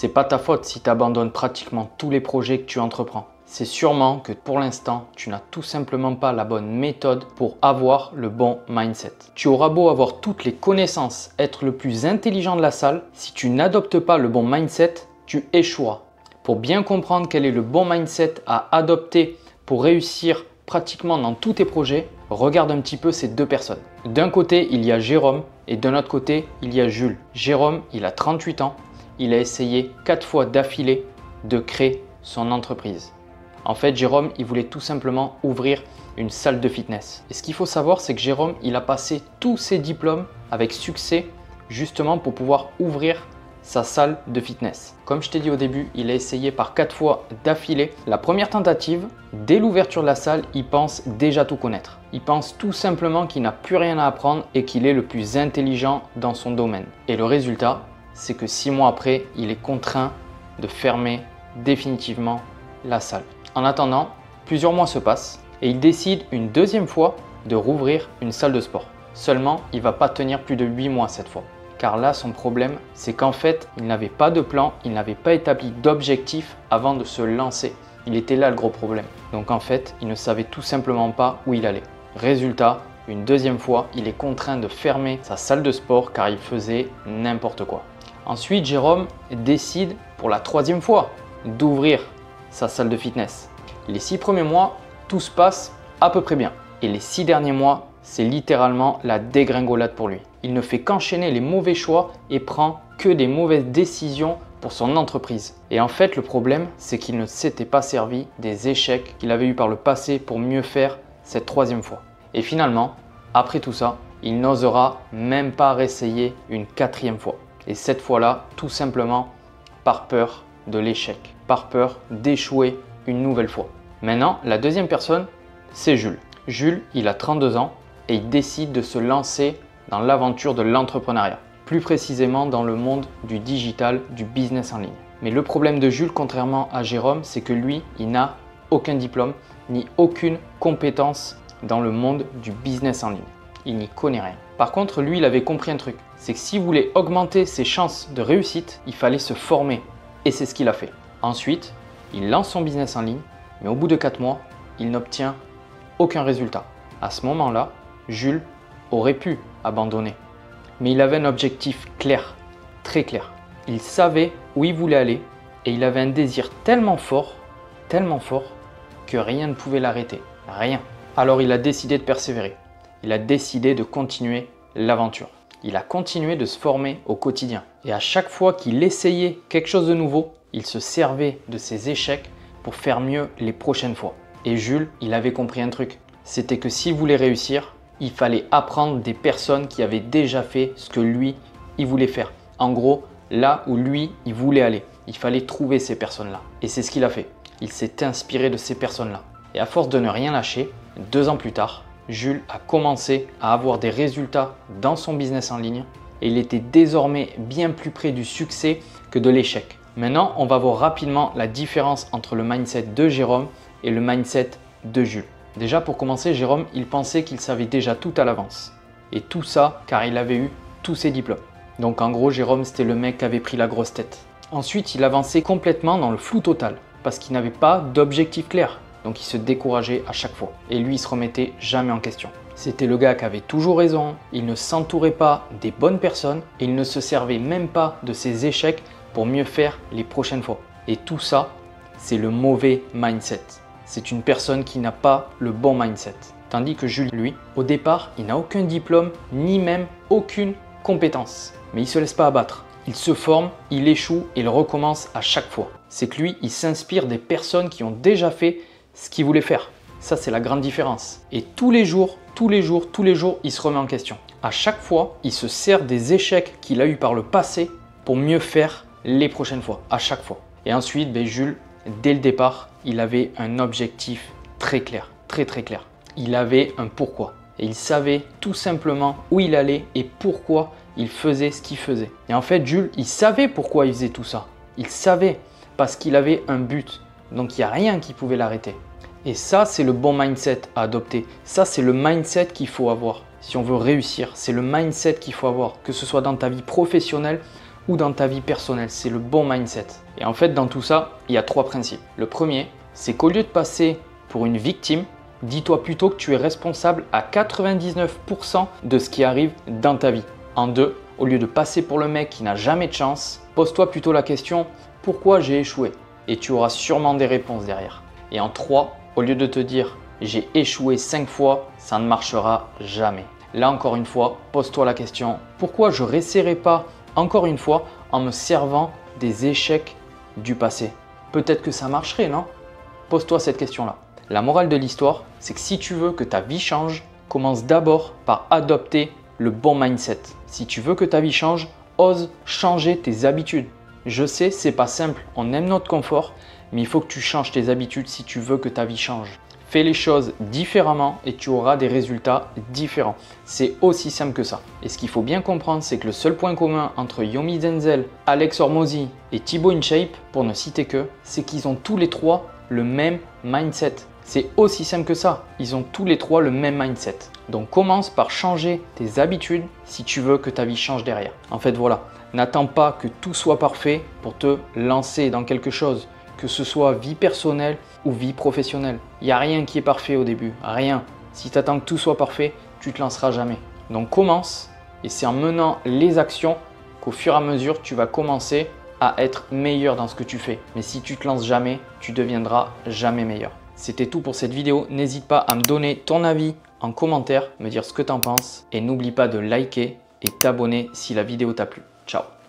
C'est pas ta faute si tu abandonnes pratiquement tous les projets que tu entreprends. C'est sûrement que pour l'instant, tu n'as tout simplement pas la bonne méthode pour avoir le bon mindset. Tu auras beau avoir toutes les connaissances, être le plus intelligent de la salle, si tu n'adoptes pas le bon mindset, tu échoueras. Pour bien comprendre quel est le bon mindset à adopter pour réussir pratiquement dans tous tes projets, regarde un petit peu ces deux personnes. D'un côté, il y a Jérôme et d'un autre côté, il y a Jules. Jérôme, il a 38 ans. Il a essayé 4 fois d'affilée de créer son entreprise. En fait, Jérôme, il voulait tout simplement ouvrir une salle de fitness. Et ce qu'il faut savoir, c'est que Jérôme, il a passé tous ses diplômes avec succès justement pour pouvoir ouvrir sa salle de fitness. Comme je t'ai dit au début, il a essayé par 4 fois d'affilée. La première tentative, dès l'ouverture de la salle, il pense déjà tout connaître. Il pense tout simplement qu'il n'a plus rien à apprendre et qu'il est le plus intelligent dans son domaine. Et le résultat, c'est que 6 mois après, il est contraint de fermer définitivement la salle. En attendant, plusieurs mois se passent et il décide une deuxième fois de rouvrir une salle de sport. Seulement, il ne va pas tenir plus de 8 mois cette fois. Car là, son problème, c'est qu'en fait, il n'avait pas de plan, il n'avait pas établi d'objectif avant de se lancer. Il était là le gros problème. Donc en fait, il ne savait tout simplement pas où il allait. Résultat, une deuxième fois, il est contraint de fermer sa salle de sport car il faisait n'importe quoi. Ensuite, Jérôme décide pour la troisième fois d'ouvrir sa salle de fitness. Les 6 premiers mois, tout se passe à peu près bien. Et les 6 derniers mois, c'est littéralement la dégringolade pour lui. Il ne fait qu'enchaîner les mauvais choix et prend que des mauvaises décisions pour son entreprise. Et en fait, le problème, c'est qu'il ne s'était pas servi des échecs qu'il avait eu par le passé pour mieux faire cette troisième fois. Et finalement, après tout ça, il n'osera même pas réessayer une quatrième fois. Et cette fois-là, tout simplement par peur de l'échec, par peur d'échouer une nouvelle fois. Maintenant, la deuxième personne, c'est Jules. Jules, il a 32 ans et il décide de se lancer dans l'aventure de l'entrepreneuriat. Plus précisément dans le monde du digital, du business en ligne. Mais le problème de Jules, contrairement à Jérôme, c'est que lui, il n'a aucun diplôme ni aucune compétence dans le monde du business en ligne. Il n'y connaît rien. Par contre, lui, il avait compris un truc. C'est que s'il voulait augmenter ses chances de réussite, il fallait se former. Et c'est ce qu'il a fait. Ensuite, il lance son business en ligne, mais au bout de 4 mois, il n'obtient aucun résultat. À ce moment-là, Jules aurait pu abandonner. Mais il avait un objectif clair, très clair. Il savait où il voulait aller et il avait un désir tellement fort que rien ne pouvait l'arrêter. Rien. Alors il a décidé de persévérer. Il a décidé de continuer l'aventure. Il a continué de se former au quotidien. Et à chaque fois qu'il essayait quelque chose de nouveau, il se servait de ses échecs pour faire mieux les prochaines fois. Et Jules, il avait compris un truc. C'était que s'il voulait réussir, il fallait apprendre des personnes qui avaient déjà fait ce que lui, il voulait faire. En gros, là où lui, il voulait aller. Il fallait trouver ces personnes-là. Et c'est ce qu'il a fait. Il s'est inspiré de ces personnes-là. Et à force de ne rien lâcher, 2 ans plus tard, Jules a commencé à avoir des résultats dans son business en ligne et il était désormais bien plus près du succès que de l'échec. Maintenant, on va voir rapidement la différence entre le mindset de Jérôme et le mindset de Jules. Déjà pour commencer, Jérôme, il pensait qu'il savait déjà tout à l'avance. Et tout ça car il avait eu tous ses diplômes. Donc en gros, Jérôme, c'était le mec qui avait pris la grosse tête. Ensuite, il avançait complètement dans le flou total parce qu'il n'avait pas d'objectif clair. Donc il se décourageait à chaque fois. Et lui, il se remettait jamais en question. C'était le gars qui avait toujours raison, il ne s'entourait pas des bonnes personnes et il ne se servait même pas de ses échecs pour mieux faire les prochaines fois. Et tout ça, c'est le mauvais mindset. C'est une personne qui n'a pas le bon mindset. Tandis que Jules, lui, au départ, il n'a aucun diplôme ni même aucune compétence. Mais il ne se laisse pas abattre. Il se forme, il échoue et il recommence à chaque fois. C'est que lui, il s'inspire des personnes qui ont déjà fait ce qu'il voulait faire. Ça, c'est la grande différence. Et tous les jours, il se remet en question. À chaque fois, il se sert des échecs qu'il a eu par le passé pour mieux faire les prochaines fois. À chaque fois. Et ensuite, Jules, dès le départ, il avait un objectif très clair, très clair. Il avait un pourquoi. Et il savait tout simplement où il allait et pourquoi il faisait ce qu'il faisait. Et en fait, Jules, il savait pourquoi il faisait tout ça. Il savait parce qu'il avait un but. Donc, il n'y a rien qui pouvait l'arrêter. Et ça, c'est le bon mindset à adopter. Ça, c'est le mindset qu'il faut avoir. Si on veut réussir, c'est le mindset qu'il faut avoir. Que ce soit dans ta vie professionnelle ou dans ta vie personnelle. C'est le bon mindset. Et en fait, dans tout ça, il y a 3 principes. Le premier, c'est qu'au lieu de passer pour une victime, dis-toi plutôt que tu es responsable à 99% de ce qui arrive dans ta vie. En 2, au lieu de passer pour le mec qui n'a jamais de chance, pose-toi plutôt la question « Pourquoi j'ai échoué ?» Et tu auras sûrement des réponses derrière. Et en 3, au lieu de te dire « J'ai échoué 5 fois », ça ne marchera jamais. Là encore une fois, pose-toi la question « Pourquoi je ne réessayerai pas encore une fois en me servant des échecs du passé ?» Peut-être que ça marcherait, non? Pose-toi cette question-là. La morale de l'histoire, c'est que si tu veux que ta vie change, commence d'abord par adopter le bon mindset. Si tu veux que ta vie change, ose changer tes habitudes. Je sais, c'est pas simple, on aime notre confort, mais il faut que tu changes tes habitudes si tu veux que ta vie change. Fais les choses différemment et tu auras des résultats différents. C'est aussi simple que ça. Et ce qu'il faut bien comprendre, c'est que le seul point commun entre Yomi Denzel, Alex Hormozi et Thibaut InShape, pour ne citer que, c'est qu'ils ont tous les 3 le même mindset. C'est aussi simple que ça. Ils ont tous les 3 le même mindset. Donc commence par changer tes habitudes si tu veux que ta vie change derrière. En fait, voilà. N'attends pas que tout soit parfait pour te lancer dans quelque chose, que ce soit vie personnelle ou vie professionnelle. Il n'y a rien qui est parfait au début, rien. Si tu attends que tout soit parfait, tu ne te lanceras jamais. Donc commence, et c'est en menant les actions qu'au fur et à mesure, tu vas commencer à être meilleur dans ce que tu fais. Mais si tu te lances jamais, tu deviendras jamais meilleur. C'était tout pour cette vidéo. N'hésite pas à me donner ton avis en commentaire, me dire ce que tu en penses. Et n'oublie pas de liker et t'abonner si la vidéo t'a plu. Ciao!